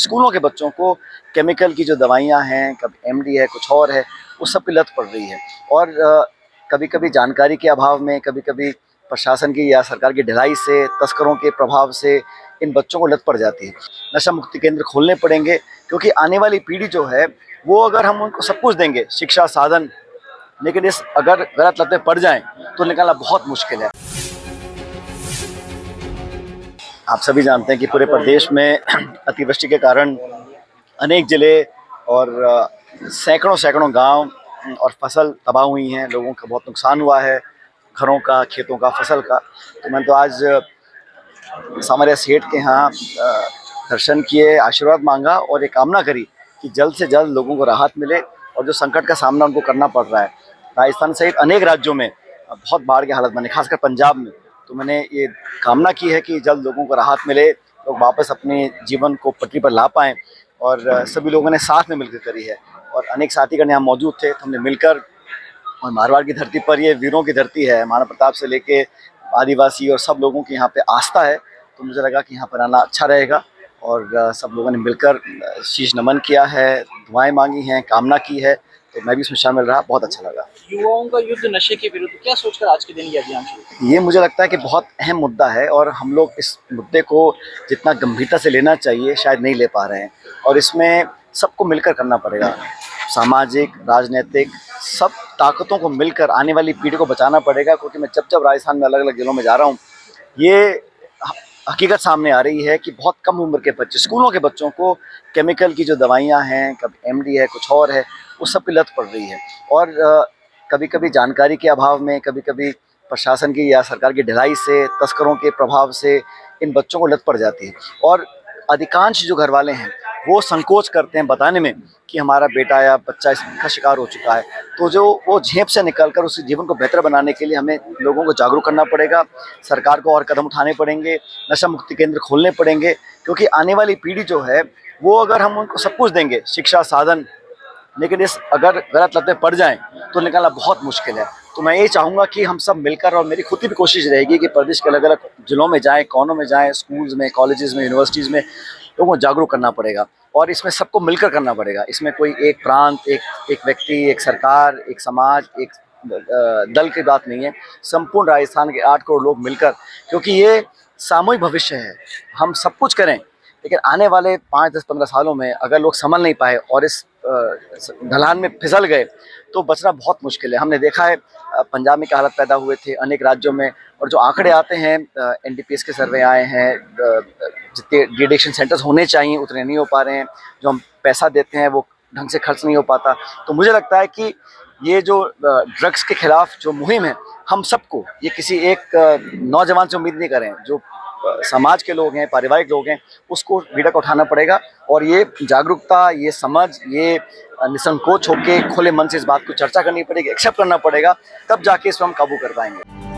स्कूलों के बच्चों को केमिकल की जो दवाइयाँ हैं, कभी एमडी है, कुछ और है, उस सब की लत पड़ रही है। और कभी-कभी जानकारी के अभाव में, कभी-कभी प्रशासन की या सरकार की ढिलाई से, तस्करों के प्रभाव से इन बच्चों को लत पड़ जाती है। नशा मुक्ति केंद्र खोलने पड़ेंगे, क्योंकि आने वाली पीढ़ी जो है, वो अगर हम उनको सब कुछ देंगे, शिक्षा, साधन, लेकिन इस अगर गलत लत में पड़ जाएँ, तो निकालना बहुत मुश्किल है। आप सभी जानते हैं कि पूरे प्रदेश में अतिवृष्टि के कारण अनेक जिले और सैकड़ों गांव और फसल तबाह हुई हैं। लोगों का बहुत नुकसान हुआ है, घरों का, खेतों का, फसल का। तो मैंने तो आज हमारे सेठ के यहाँ दर्शन किए, आशीर्वाद मांगा और ये कामना करी कि जल्द से जल्द लोगों को राहत मिले और जो संकट का सामना उनको करना पड़ रहा है, राजस्थान सहित अनेक राज्यों में बहुत बाढ़ की हालत बनी, खासकर पंजाब में। तो मैंने ये कामना की है कि जल्द लोगों को राहत मिले, लोग वापस अपने जीवन को पटरी पर ला पाएँ। और सभी लोगों ने साथ में मिलकर करी है और अनेक साथीगण यहाँ मौजूद थे, तो हमने मिलकर, और मारवाड़ की धरती पर ये वीरों की धरती है, महाराणा प्रताप से लेके आदिवासी और सब लोगों की यहाँ पे आस्था है। तो मुझे लगा कि यहाँ पर आना अच्छा रहेगा और सब लोगों ने मिलकर शीश नमन किया है, दुआएं मांगी हैं, कामना की है, तो मैं भी इसमें शामिल रहा, बहुत अच्छा लगा। युवाओं का युद्ध नशे के विरुद्ध, क्या सोचकर आज के दिन ये अभियान शुरू? ये मुझे लगता है कि बहुत अहम मुद्दा है और हम लोग इस मुद्दे को जितना गंभीरता से लेना चाहिए शायद नहीं ले पा रहे हैं, और इसमें सबको मिलकर करना पड़ेगा। सामाजिक, राजनीतिक, सब ताकतों को मिलकर आने वाली पीढ़ी को बचाना पड़ेगा, क्योंकि मैं जब राजस्थान में अलग अलग जिलों में जा रहा हूँ, ये हकीकत सामने आ रही है कि बहुत कम उम्र के बच्चे, स्कूलों के बच्चों को केमिकल की जो दवाइयाँ हैं, कभी एमडी है, कुछ और है, उस सब की लत पड़ रही है। और कभी-कभी जानकारी के अभाव में, कभी-कभी प्रशासन की या सरकार की ढिलाई से, तस्करों के प्रभाव से इन बच्चों को लत पड़ जाती है। और अधिकांश जो घरवाले हैं, वो संकोच करते हैं बताने में कि हमारा बेटा या बच्चा इसका शिकार हो चुका है। तो जो वो झेप से निकलकर उस जीवन को बेहतर बनाने के लिए हमें लोगों को जागरूक करना पड़ेगा, सरकार को और कदम उठाने पड़ेंगे, नशा मुक्ति केंद्र खोलने पड़ेंगे, क्योंकि आने वाली पीढ़ी जो है, वो अगर हम उनको सब कुछ देंगे, शिक्षा, साधन, लेकिन इस अगर गलत लत में पड़ जाएँ, तो निकालना बहुत मुश्किल है। तो मैं ये चाहूँगा कि हम सब मिलकर, और मेरी खुद की भी कोशिश रहेगी कि प्रदेश के अलग-अलग जिलों में जाएँ, कोनों में जाएँ, स्कूल्स में, कॉलेजेस में, यूनिवर्सिटीज़ में लोगों को जागरूक करना पड़ेगा और इसमें सबको मिलकर करना पड़ेगा। इसमें कोई एक प्रांत, एक व्यक्ति, एक सरकार, एक समाज, एक दल की बात नहीं है। संपूर्ण राजस्थान के 8 करोड़ लोग मिलकर, क्योंकि ये सामूहिक भविष्य है। हम सब कुछ करें, लेकिन आने वाले 5, 10, 15 सालों में अगर लोग संभल नहीं पाए और इस ढलान में फिसल गए, तो बचना बहुत मुश्किल है। हमने देखा है पंजाब में क्या हालत पैदा हुए थे, अनेक राज्यों में, और जो आंकड़े आते हैं, एनडीपीएस के सर्वे आए हैं, जितने डिएडिक्शन सेंटर्स होने चाहिए उतने नहीं हो पा रहे हैं, जो हम पैसा देते हैं वो ढंग से खर्च नहीं हो पाता। तो मुझे लगता है कि ये जो ड्रग्स के खिलाफ जो मुहिम है, हम सबको, ये किसी एक नौजवान से उम्मीद नहीं करें, जो समाज के लोग हैं, पारिवारिक लोग हैं, उसको बीड़ा को उठाना पड़ेगा और ये जागरूकता, ये समझ, ये निसंकोच होके खुले मन से इस बात को चर्चा करनी पड़ेगी, एक्सेप्ट करना पड़ेगा, तब जाके इस पर हम काबू कर पाएंगे।